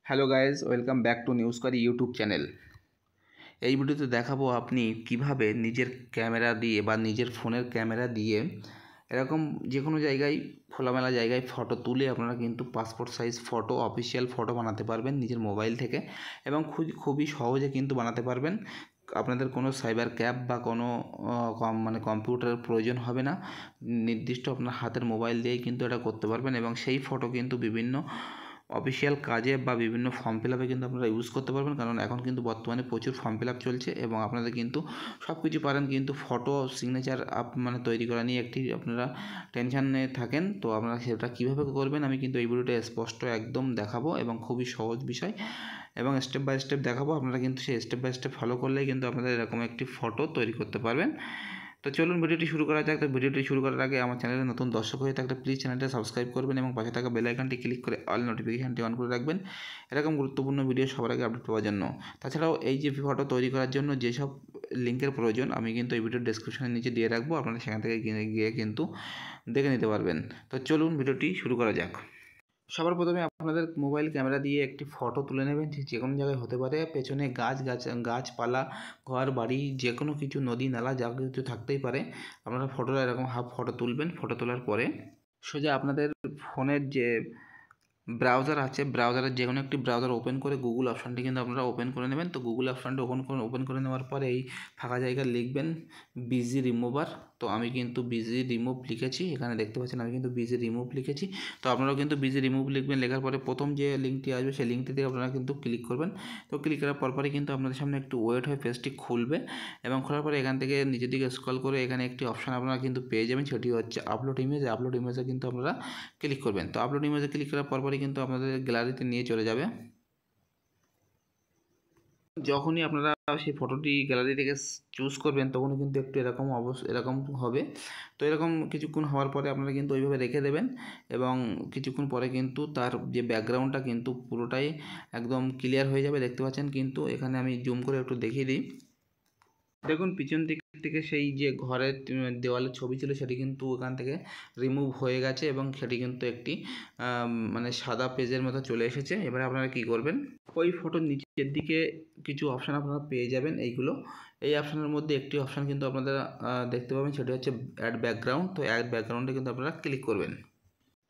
Hello guys, welcome back to news করি YouTube channel. এই ভিডিওতে দেখাবো আপনি কিভাবে নিজের ক্যামেরা দিয়ে বা নিজের ফোনের ক্যামেরা দিয়ে এরকম যে কোনো জায়গায় খোলামেলা জায়গায় ফটো তুলে আপনারা কিন্তু passport size photo official photo বানাতে পারবেন নিজের মোবাইল থেকে, এবং খুবই সহজে কিন্তু বানাতে পারবেন। আপনাদের কোনো সাইবার ক্যাফ বা কোনো কম্পিউটারের প্রয়োজন হবে না। নির্দিষ্ট আপনার হাতের মোবাইল দিয়েই কিন্তু এটা করতে পারবেন, এবং সেই ফটো কিন্তু বিভিন্ন অফিসিয়াল কাজে বা বিভিন্ন ফর্ম ফিল আপে কিন্তু আপনারা ইউজ করতে পারবেন। কারণ এখন কিন্তু বর্তমানে প্রচুর ফর্ম ফিল আপ চলছে, এবং আপনাদের কিন্তু সব কিছু পারেন, কিন্তু ফটো সিগনেচার তৈরি করা নিয়ে একটি আপনারা টেনশানে থাকেন। তো আপনারা সেটা কীভাবে করবেন আমি কিন্তু এই ভিডিওটা স্পষ্ট একদম দেখাবো, এবং খুবই সহজ বিষয় এবং স্টেপ বাই স্টেপ দেখাবো। আপনারা কিন্তু সেই স্টেপ বাই স্টেপ ফলো করলেই কিন্তু আপনারা এরকম একটি ফটো তৈরি করতে পারবেন। তো চলুন ভিডিওটি শুরু করা যাক। তো ভিডিওটি শুরু করার আগে আমার চ্যানেলে নতুন দর্শক হয়ে থাকলে প্লিজ চ্যানেলটা সাবস্ক্রাইব করবেন এবং পাশে থাকা বেল আইকনটি ক্লিক করে অল নোটিফিকেশানটি অন করে রাখবেন এরকম গুরুত্বপূর্ণ ভিডিও সবার আগে আপডেট পাওয়ার জন্য। তাছাড়াও এই যে ফটো তৈরি করার জন্য যেসব লিঙ্কের প্রয়োজন আমি কিন্তু এই ভিডিওর ডেসক্রিপশনের নিচে দিয়ে রাখবো, আপনারা সেখান থেকে গিয়ে কিন্তু দেখে নিতে পারবেন। তো চলুন ভিডিওটি শুরু করা যাক। সবার প্রথমে আপনাদের মোবাইল ক্যামেরা দিয়ে একটি ফটো তুলে নেবেন, যে কোনো জায়গায় হতে পারে। পেছনে গাছপালা, ঘর বাড়ি, যে কোনো কিছু, নদী নালা, যা কিছু থাকতেই পারে। আপনারা ফটোটা এরকম হাফ ফটো তুলবেন। ফটো তোলার পরে সোজা আপনাদের ফোনের যে ব্রাউজার আছে, ব্রাউজারের যে কোনো একটি ব্রাউজার ওপেন করে গুগল অপশানটি কিন্তু আপনারা ওপেন করে নেবেন। তো গুগল অপশানটি ওপেন করে নেওয়ার পরে এই ফাঁকা জায়গায় লিখবেন বিজি রিমুভার। তো আমি কিন্তু বিজি রিমুভ লিখেছি, এখানে দেখতে পাচ্ছেন আমি কিন্তু বিজি রিমুভ লিখেছি। তো আপনারাও কিন্তু বিজি রিমুভ লিখবেন। লেখার পরে প্রথম যে লিঙ্কটি আসবে সেই লিঙ্কটিতে আপনারা কিন্তু ক্লিক করবেন। তো ক্লিক করার পরপরই কিন্তু আপনাদের সামনে একটু ওয়েট হয়ে পেজটি খুলবে, এবং খোলার পরে এখান থেকে নিচের দিকে স্ক্রল করে এখানে একটি অপশান আপনারা কিন্তু পেয়ে যাবেন, সেটি হচ্ছে আপলোড ইমেজ। আপলোড ইমেজে কিন্তু আপনারা ক্লিক করবেন। তো আপলোড ইমেজে ক্লিক করার পরপরই কিন্তু আপনাদের গ্যালারিতে নিয়ে চলে যাবে। যখনই আপনারা সেই ফটোটি গ্যালারি থেকে চুজ করবেন তখনই কিন্তু একটু এরকম হবে। তো এরকম কিছুক্ষণ হওয়ার পরে আপনারা কিন্তু ওইভাবে রেখে দেবেন, এবং কিছুক্ষণ পরে কিন্তু তার যে ব্যাকগ্রাউন্ডটা কিন্তু পুরোটাই একদম ক্লিয়ার হয়ে যাবে। দেখতে পাচ্ছেন কিন্তু এখানে আমি জুম করে একটু দেখিয়ে দিই। দেখুন পিছন দিক থেকে সেই যে ঘরের দেওয়ালের ছবি ছিল সেটি কিন্তু ওখান থেকে রিমুভ হয়ে গেছে, এবং সেটি কিন্তু একটি সাদা পেজের মতো চলে এসেছে। এবারে আপনারা কি করবেন, ওই ফটোর নিচের দিকে কিছু অপশান আপনারা পেয়ে যাবেন। এই অপশানের মধ্যে একটি অপশান কিন্তু আপনারা দেখতে পাবেন, সেটি হচ্ছে অ্যাড ব্যাকগ্রাউন্ড। তো অ্যাড ব্যাকগ্রাউন্ডে কিন্তু আপনারা ক্লিক করবেন।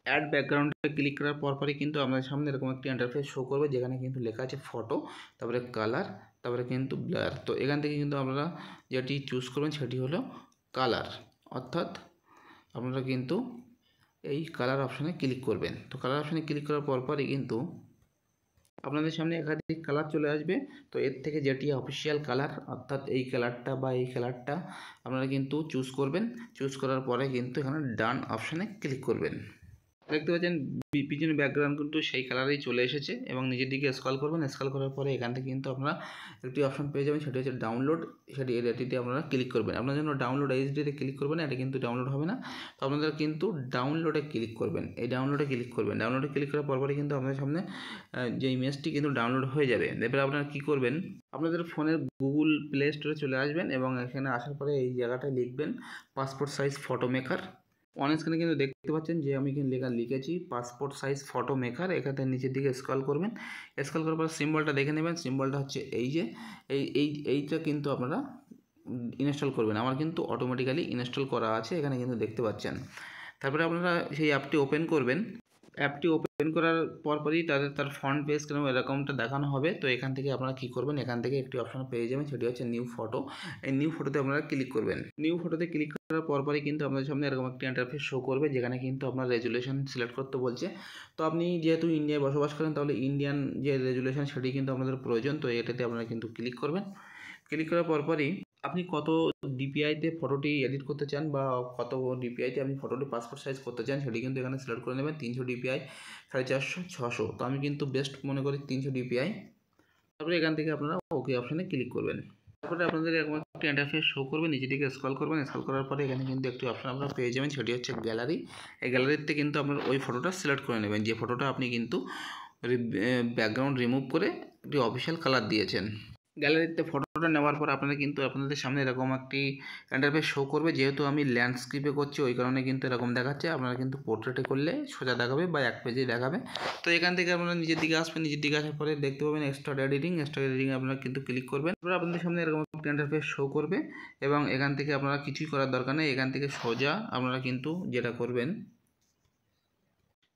অ্যাড ব্যাকগ্রাউন্ডে ক্লিক করার পরপরই কিন্তু আপনাদের সামনে এরকম একটি ইন্টারফেস শো করবে, যেখানে কিন্তু লেখা আছে ফটো, তারপরে কালার, তারপরে কিন্তু ব্লার। তো এখান থেকে কিন্তু আপনারা যেটি চুজ করবেন সেটি হলো কালার, অর্থাৎ আপনারা কিন্তু এই কালার অপশানে ক্লিক করবেন। তো কালার অপশানে ক্লিক করার পরপরই কিন্তু আপনাদের সামনে একাধিক কালার চলে আসবে। তো এর থেকে যেটি অফিসিয়াল কালার, অর্থাৎ এই কালারটা বা এই কালারটা আপনারা কিন্তু চুজ করবেন। চুজ করার পরে কিন্তু এখানে ডান অপশানে ক্লিক করবেন। দেখতে পাচ্ছেন পিছনে ব্যাকগ্রাউন্ড কিন্তু সেই কালারেই চলে এসেছে, এবং নিজের দিকে স্ক্রল করবেন। স্ক্রল করার পরে এখান থেকে কিন্তু আপনারা একটি অপশন পেয়ে যাবেন, সেটি হচ্ছে ডাউনলোড। এটিতে আপনারা ক্লিক করবেন। আপনার জন্য ডাউনলোড এইচডিতে ক্লিক করবেন, এটা কিন্তু ডাউনলোড হবে না। তো আপনাদের কিন্তু ডাউনলোডে ক্লিক করবেন। এই ডাউনলোডে ক্লিক করবেন। ডাউনলোডে ক্লিক করার পরপরই কিন্তু আপনাদের সামনে যে ইমেজটি কিন্তু ডাউনলোড হয়ে যাবে। এরপরে আপনারা কী করবেন, আপনাদের ফোনের গুগল প্লে স্টোরে চলে আসবেন, এবং এখানে আসার পরে এই জায়গাটায় লিখবেন passport size photo maker. On স্ক্রিনে কিন্তু দেখতে পাচ্ছেন যে আমি কিন্তু লিখেছি পাসপোর্ট সাইজ ফটো মেকার। এখানে নিচের দিকে স্ক্রল করবেন। স্ক্রল করার পর সিম্বলটা দেখে নেবেন। সিম্বলটা হচ্ছে এই যে এইটা কিন্তু আপনারা ইনস্টল করবেন। আমার কিন্তু অটোমেটিক্যালি ইনস্টল করা আছে, এখানে কিন্তু দেখতে পাচ্ছেন। তারপরে আপনারা সেই অ্যাপটি ওপেন করবেন। অ্যাপটি ওপেন করার পরপরই তার ফ্রন্ট পেজ কেন এরকমটা দেখানো হবে। তো এখান থেকে আপনারা কী করবেন, এখান থেকে একটি অপশন পেয়ে যাবেন, সেটি হচ্ছে নিউ ফটো। এই নিউ ফটোতে আপনারা ক্লিক করবেন। নিউ ফটোতে ক্লিক করার পরপরই কিন্তু আপনাদের সামনে এরকম একটি ইন্টারফেস শো করবে, যেখানে কিন্তু আপনার রেজুলেশন সিলেক্ট করতে বলছে। তো আপনি যেহেতু ইন্ডিয়ায় বসবাস করেন, তাহলে ইন্ডিয়ান যে রেজুলেশন সেটি কিন্তু আপনাদের প্রয়োজন। তো এটাতে আপনারা কিন্তু ক্লিক করবেন। ক্লিক করার পরপরই আপনি কত ডিপিআইতে ফটোটি এডিট করতে চান, বা কত ডিপিআইতে আপনি ফটোটি পাসপোর্ট সাইজ করতে চান, সেটি কিন্তু এখানে সিলেক্ট করে নেবেন। 300 ডিপিআই, 450, 600। তো আমি কিন্তু বেস্ট মনে করি 300 ডিপিআই। তারপরে এখান থেকে আপনারা ওকে অপশানে ক্লিক করবেন। তারপরে আপনাদের এরকম একটি ইন্টারফেস শো করবে, নিচের দিকে স্ক্রল করবেন। স্ক্রল করার পরে এখানে কিন্তু একটি অপশান আপনারা পেয়ে যাবেন, সেটি হচ্ছে গ্যালারি। এই গ্যালারিতে কিন্তু আপনার ওই ফটোটা সিলেক্ট করে নেবেন, যে ফটোটা আপনি কিন্তু ব্যাকগ্রাউন্ড রিমুভ করে একটি অফিসিয়াল কালার দিয়েছেন। গ্যালারিতে ফটোটা নেওয়ার পর আপনারা কিন্তু আপনাদের সামনে এরকম একটি ইন্টারফেস শো করবে। যেহেতু আমি ল্যান্ডস্কেপে করছি ওই কারণে কিন্তু এরকম দেখাচ্ছে। আপনারা কিন্তু পোর্ট্রেটে করলে সোজা দেখাবে বা এক পেজেই দেখাবে। তো এখান থেকে আপনারা নিজের দিকে আসবেন, নিজের দিকে আসার পরে দেখতে পাবেন এক্সট্রা এডিটিংয়ে আপনারা কিন্তু ক্লিক করবেন। তারপরে আপনাদের সামনে এরকম একটা ইন্টারফেস শো করবে এবং এখান থেকে আপনারা কিছুই করার দরকার নেই। এখান থেকে সোজা আপনারা কিন্তু যেটা করবেন,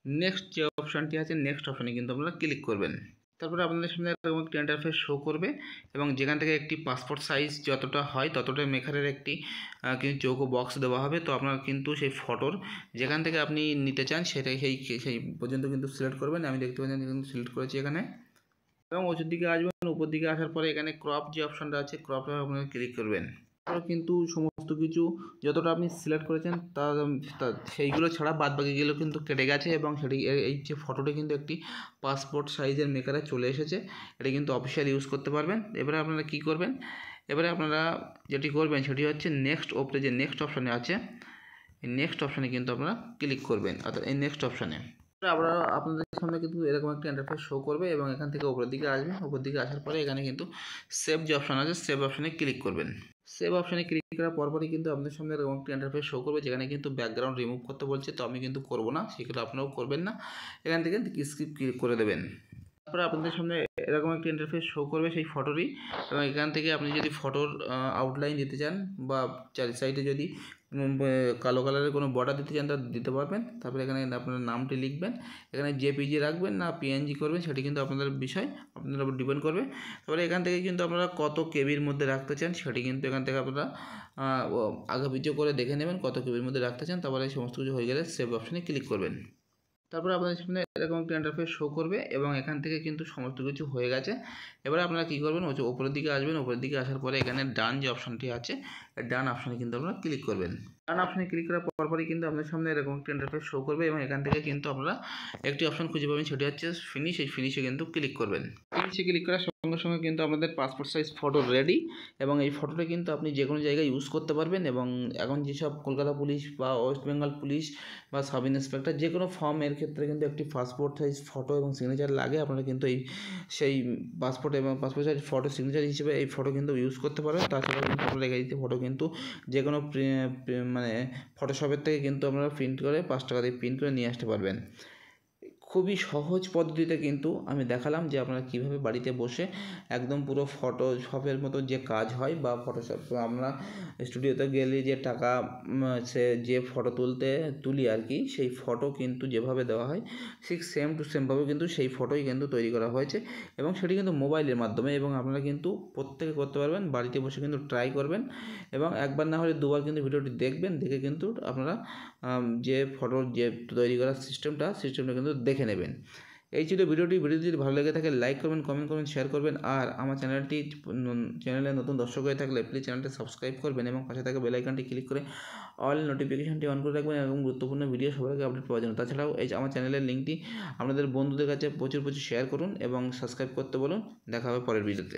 নেক্সট যে অপশানটি আছে নেক্সট অপশানে কিন্তু আপনারা ক্লিক করবেন। তারপরে আপনাদের সামনে এরকম একটি ইন্টারফেস শো করবে এবং যেখান থেকে একটি পাসপোর্ট সাইজ যতটা হয় ততটা মেকারের একটি কিন্তু চৌকো বক্স দেওয়া হবে। তো আপনারা কিন্তু সেই ফটোর যেখান থেকে আপনি নিতে চান সেটাই সেই পর্যন্ত কিন্তু সিলেক্ট করবেন। আমি দেখতে পাচ্ছি কিন্তু সিলেক্ট করেছি এখানে এবং উপর দিকে আসবেন। উপর দিকে আসার পরে এখানে ক্রপ যে অপশানটা আছে ক্রপে আপনারা ক্লিক করবেন। কিন্তু সমস্ত কিছু যতটা আপনি সিলেক্ট করেছেন সেইগুলো ছাড়া বাদ বাকিগুলো কিন্তু কেটে গেছে এবং সেটি এই যে ফটোটি কিন্তু একটি পাসপোর্ট সাইজের মেকারে চলে এসেছে। এটা কিন্তু অফিসিয়াল ইউজ করতে পারবেন। এবারে আপনারা কি করবেন, এবারে আপনারা যেটি করবেন সেটি হচ্ছে নেক্সট ওপরে যে নেক্সট অপশানে আছে এই নেক্সট অপশানে কিন্তু আপনারা ক্লিক করবেন। অর্থাৎ এই নেক্সট অপশানে আপনাদের সামনে কিন্তু এরকম একটা ইন্টারফেস শো করবে এবং এখান থেকে উপরের দিকে আসবে। উপর দিকে আসার পরে এখানে কিন্তু সেভ যে অপশান আছে সেভ অপশানে ক্লিক করবেন। সেভ অপশানে ক্লিক করার পরপরই কিন্তু আপনাদের সামনে এরকম একটা ইন্টারফেস শো করবে যেখানে কিন্তু ব্যাকগ্রাউন্ড রিমুভ করতে বলছে। তো আমি কিন্তু করবো না, সেক্ষেত্রে আপনারাও করবেন না। এখান থেকে স্কিপ ক্লিক করে দেবেন। তারপরে আপনাদের সামনে এরকম একটা ইন্টারফেস শো করবে সেই ফটোরই এবং এখান থেকে আপনি যদি ফটোর আউটলাইন দিতে চান বা চারি সাইডে যদি কালো কালারের কোনো বর্ডার দিতে চান তা দিতে পারবেন। তারপরে এখানে আপনার নামটি লিখবেন। এখানে জেপিজি রাখবেন না পিএনজি করবেন সেটি কিন্তু আপনাদের বিষয়, আপনাদের উপর ডিপেন্ড করবে। তারপরে এখান থেকে কিন্তু আপনারা কত কেবির মধ্যে রাখতে চান সেটি কিন্তু এখান থেকে আপনারা আগে ভিডিও করে দেখে নেবেন কত কেবির মধ্যে রাখতে চান। তারপরে সমস্ত কিছু হয়ে গেলে সেভ অপশানে ক্লিক করবেন। তারপরে আপনাদের সামনে এরকম একটা ইন্টারফেস শো করবে এবং এখান থেকে কিন্তু সমস্ত কিছু হয়ে গেছে। এবারে আপনারা কী করবেন, উপরের দিকে আসবেন। উপরের দিকে আসার পরে এখানে ডান যে অপশানটি আছে ডান অপশানে কিন্তু আপনারা ক্লিক করবেন। ডান অপশানে ক্লিক করার পরপরই কিন্তু আপনাদের সামনে এরকম একটা ইন্টারফেস শো করবে এবং এখান থেকে কিন্তু আপনারা একটি অপশান খুঁজে পাবেন সেটি হচ্ছে ফিনিশ। এই ফিনিশে কিন্তু ক্লিক করবেন। ফিনিশে ক্লিক করার সঙ্গে সঙ্গে কিন্তু আপনাদের পাসপোর্ট সাইজ ফটো রেডি এবং এই ফটোটা কিন্তু আপনি যে কোনো জায়গায় ইউজ করতে পারবেন। এবং এখন যেসব কলকাতা পুলিশ বা ওয়েস্ট বেঙ্গল পুলিশ বা সাব ইন্সপেক্টর যে কোনো ফর্মের ক্ষেত্রে কিন্তু একটি পাসপোর্ট সাইজ ফটো এবং সিগনেচার লাগে। আপনারা কিন্তু সেই পাসপোর্ট সাইজ ফটো সিগনেচার হিসেবে এই ফটো কিন্তু ইউজ করতে পারবেন। তাছাড়াও কিন্তু আপনারা এই ফটো কিন্তু যে কোনো মানে ফটোশপের থেকে কিন্তু আপনারা প্রিন্ট করে 5 টাকা দিয়ে প্রিন্ট করে নিয়ে আসতে পারবেন। খুবই সহজ পদ্ধতিতে কিন্তু আমি দেখালাম যে আপনারা কীভাবে বাড়িতে বসে একদম পুরো ফটোশপের মতো যে কাজ হয় বা ফটোশপ আমরা স্টুডিওতে গেলে যে টাকা সে যে ফটো তুলি আর কি, সেই ফটো কিন্তু যেভাবে দেওয়া হয় ঠিক সেম টু সেমভাবে কিন্তু সেই ফটোই কিন্তু তৈরি করা হয়েছে এবং সেটি কিন্তু মোবাইলের মাধ্যমে। এবং আপনারা কিন্তু প্রত্যেকে করতে পারবেন, বাড়িতে বসে কিন্তু ট্রাই করবেন এবং একবার না হলে দুবার কিন্তু ভিডিওটি দেখবেন, দেখে কিন্তু আপনারা যে ফটোর যে তৈরি করার সিস্টেমটা কিন্তু দেখে নেবেন। এই ছিল ভিডিওটি যদি ভালো লেগে থাকে লাইক করবেন, কমেন্ট করবেন, শেয়ার করবেন। আর আমার চ্যানেলে নতুন দর্শক হয়ে থাকলে প্লিজ চ্যানেলটি সাবস্ক্রাইব করবেন এবং পাশে থাকা বেল আইকনটি ক্লিক করে অল নোটিফিকেশনটি অন করে রাখবেন এবং গুরুত্বপূর্ণ ভিডিও সবার আগে আপডেট পাওয়ার জন্য। তাছাড়াও আমার চ্যানেলের লিঙ্কটি আপনাদের বন্ধুদের কাছে প্রচুর শেয়ার করুন এবং সাবস্ক্রাইব করতে বলুন। দেখা হবে পরের ভিডিওতে।